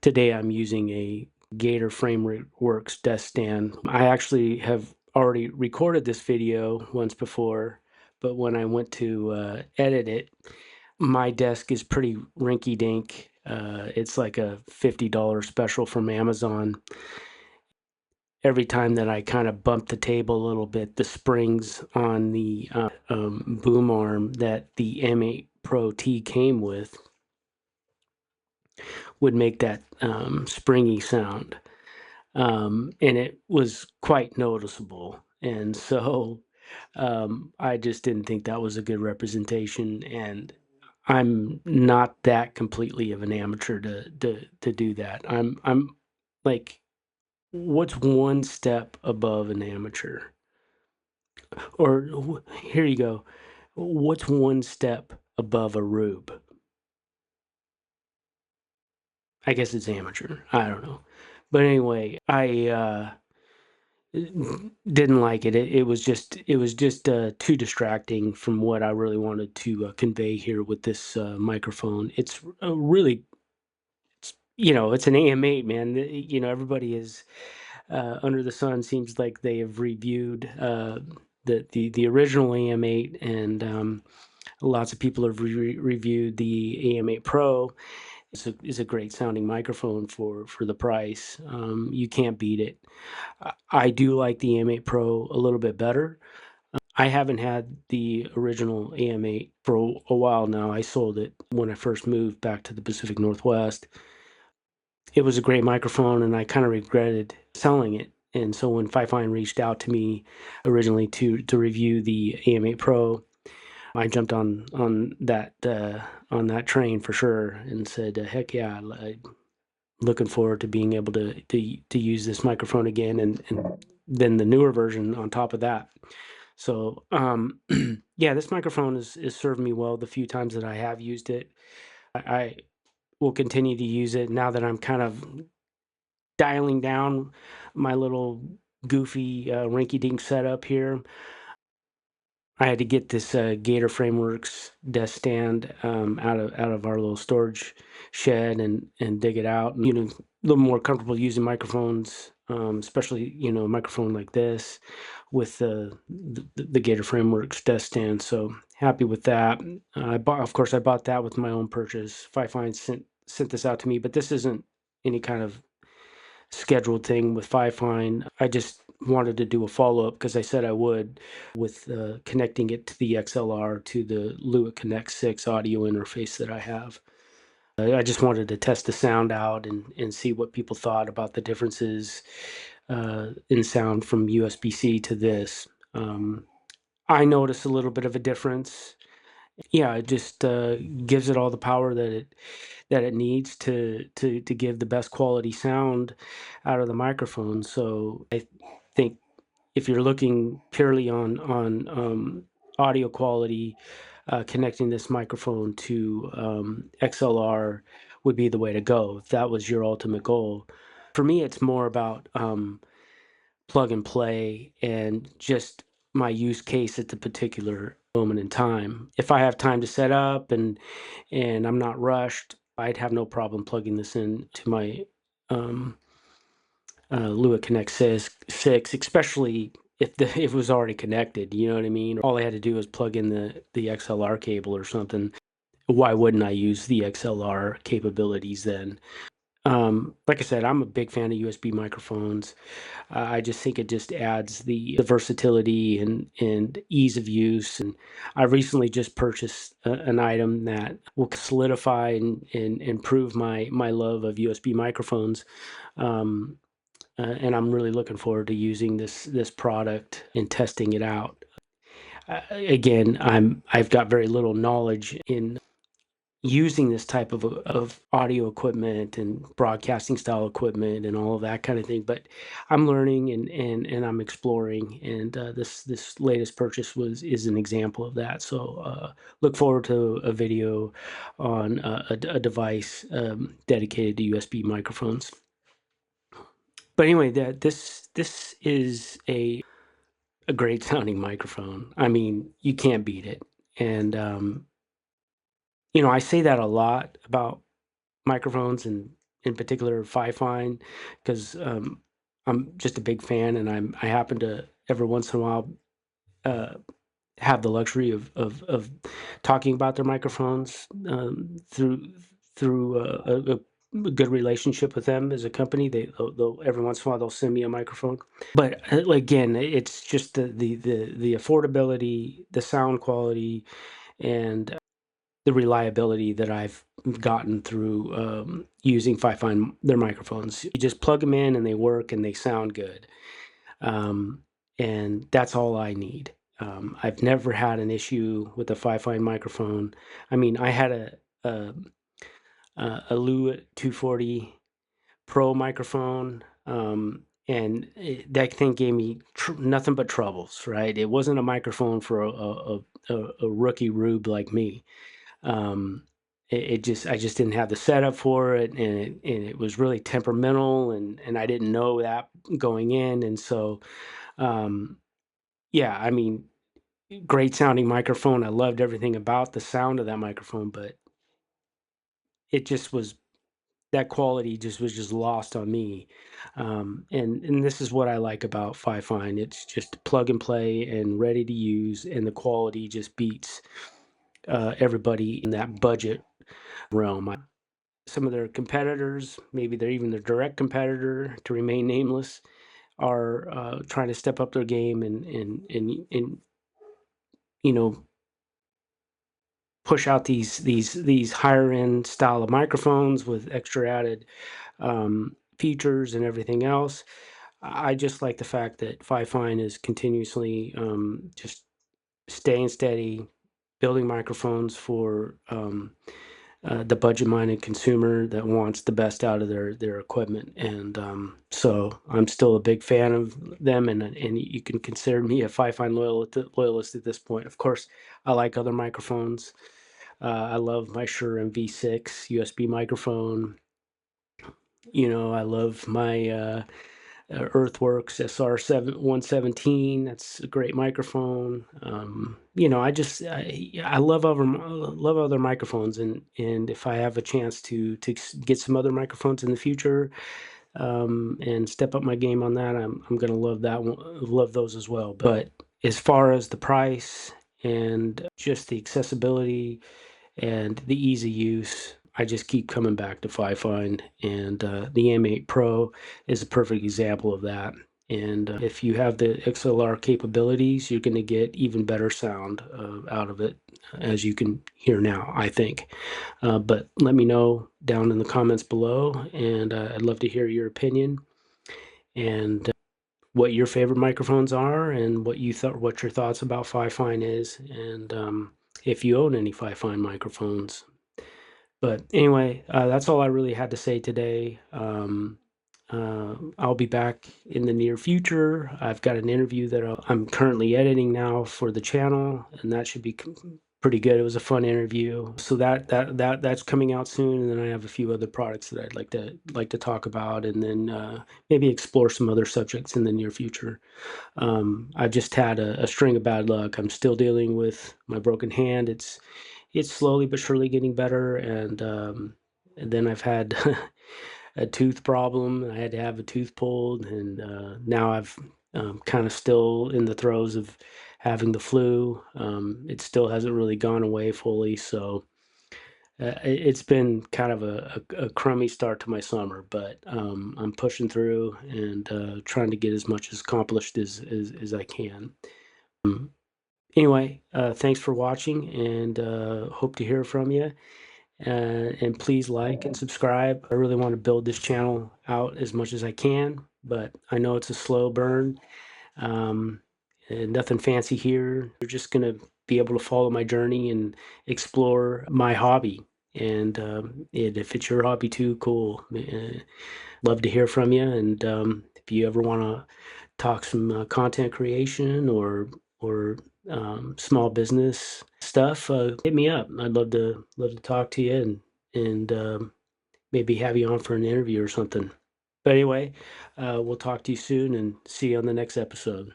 Today I'm using a Gator Frameworks desk stand. I actually have already recorded this video once before, but when I went to edit it, my desk is pretty rinky-dink. It's like a $50 special from Amazon. Every time that I kind of bump the table a little bit, the springs on the boom arm that the M8 Pro T came with would make that springy sound. And it was quite noticeable. And so I just didn't think that was a good representation. And I'm not that completely of an amateur to do that. I'm like, what's one step above an amateur? Or here you go. What's one step above a rube? I guess it's amateur. I don't know. But anyway, I didn't like it. It was just too distracting from what I really wanted to convey here with this microphone. It's really, it's an AM8, man. Everybody is under the sun. Seems like they have reviewed the original AM8, and lots of people have reviewed the AM8 Pro. Is a great sounding microphone for the price. You can't beat it. I do like the AM8 Pro a little bit better. I haven't had the original AM8 for a while now. I sold it when I first moved back to the Pacific Northwest. It was a great microphone, and I kind of regretted selling it. And so when FIFINE reached out to me originally to review the AM8 Pro, I jumped on that train for sure and said, "Heck yeah, I'm looking forward to being able to use this microphone again, and then the newer version on top of that." So yeah, this microphone has served me well the few times that I have used it. I will continue to use it now that I'm kind of dialing down my little goofy rinky-dink setup here. I had to get this Gator Frameworks desk stand out of our little storage shed and dig it out. And, a little more comfortable using microphones, especially a microphone like this with the Gator Frameworks desk stand. So happy with that. Of course, I bought that with my own purchase. FiFine sent this out to me, but this isn't any kind of scheduled thing with FiFine. I just wanted to do a follow-up because I said I would with connecting it to the XLR to the Lewitt Connect 6 audio interface that I have. I just wanted to test the sound out and see what people thought about the differences in sound from USB-C to this. I noticed a little bit of a difference. Yeah, it just gives it all the power that it needs to give the best quality sound out of the microphone. So I think if you're looking purely on audio quality, connecting this microphone to XLR would be the way to go if that was your ultimate goal. For me, it's more about plug and play and just my use case at the particular moment in time. If I have time to set up and I'm not rushed, I'd have no problem plugging this in to my Lewitt Connect 6, especially if it was already connected. You know what I mean? All I had to do was plug in the XLR cable or something. Why wouldn't I use the XLR capabilities then? Like I said, I'm a big fan of USB microphones. I just think it just adds the versatility and ease of use. And I recently just purchased an item that will solidify and improve my love of USB microphones. And I'm really looking forward to using this product and testing it out. Again, I've got very little knowledge in using this type of audio equipment and broadcasting style equipment and all of that kind of thing, but I'm learning and I'm exploring, and this latest purchase is an example of that. So look forward to a video on a device dedicated to USB microphones. But anyway, this is a great sounding microphone. I mean, you can't beat it. And I say that a lot about microphones, and in particular FIFINE, because I'm just a big fan, and I happen to every once in a while uh, have the luxury of talking about their microphones through a good relationship with them as a company. They'll every once in a while they'll send me a microphone. But again, it's just the affordability, the sound quality, and the reliability that I've gotten through using FiFine their microphones. You just plug them in and they work and they sound good. And that's all I need. I've never had an issue with a FiFine microphone. I mean, I had a Lewitt 240 Pro microphone, and that thing gave me nothing but troubles. Right? It wasn't a microphone for a rookie rube like me. It just I just didn't have the setup for it, and it was really temperamental, and I didn't know that going in, and so yeah, I mean, great sounding microphone. I loved everything about the sound of that microphone, but it just was that quality just was just lost on me. And this is what I like about FiFine. It's just plug and play and ready to use, and the quality just beats everybody in that budget realm. Some of their competitors, maybe they're even their direct competitor, to remain nameless, are trying to step up their game and you know push out these higher end style of microphones with extra added features and everything else. I just like the fact that FiFine is continuously just staying steady, building microphones for the budget-minded consumer that wants the best out of their equipment. And so I'm still a big fan of them, and you can consider me a FiFine loyalist at this point. Of course, I like other microphones. I love my Shure MV6 USB microphone. I love my Earthworks SR117. That's a great microphone. I love other microphones, and if I have a chance to get some other microphones in the future, and step up my game on that, I'm gonna love those as well. But as far as the price and just the accessibility and the easy use, I just keep coming back to FiFine, and the AM8 Pro is a perfect example of that. And if you have the XLR capabilities, you're going to get even better sound out of it, as you can hear now, I think. But let me know down in the comments below, and I'd love to hear your opinion and what your favorite microphones are, and what your thoughts about FiFine is, and if you own any FiFine microphones. But anyway, that's all I really had to say today. I'll be back in the near future. I've got an interview that I'm currently editing now for the channel, and that should be pretty good. It was a fun interview, so that's coming out soon. And then I have a few other products that I'd like to talk about, and then maybe explore some other subjects in the near future. I've just had a string of bad luck. I'm still dealing with my broken hand. It's slowly but surely getting better, and then I've had a tooth problem. I had to have a tooth pulled, and now I've kind of still in the throes of having the flu. It still hasn't really gone away fully, so it's been kind of a crummy start to my summer, but I'm pushing through and trying to get as much as accomplished as I can. Anyway, thanks for watching, and hope to hear from you. And please like and subscribe. I really want to build this channel out as much as I can, but I know it's a slow burn. And nothing fancy here. You're just going to be able to follow my journey and explore my hobby. And if it's your hobby too, cool. Love to hear from you. And if you ever want to talk some content creation or small business stuff, hit me up. I'd love to talk to you and maybe have you on for an interview or something. But anyway, we'll talk to you soon and see you on the next episode.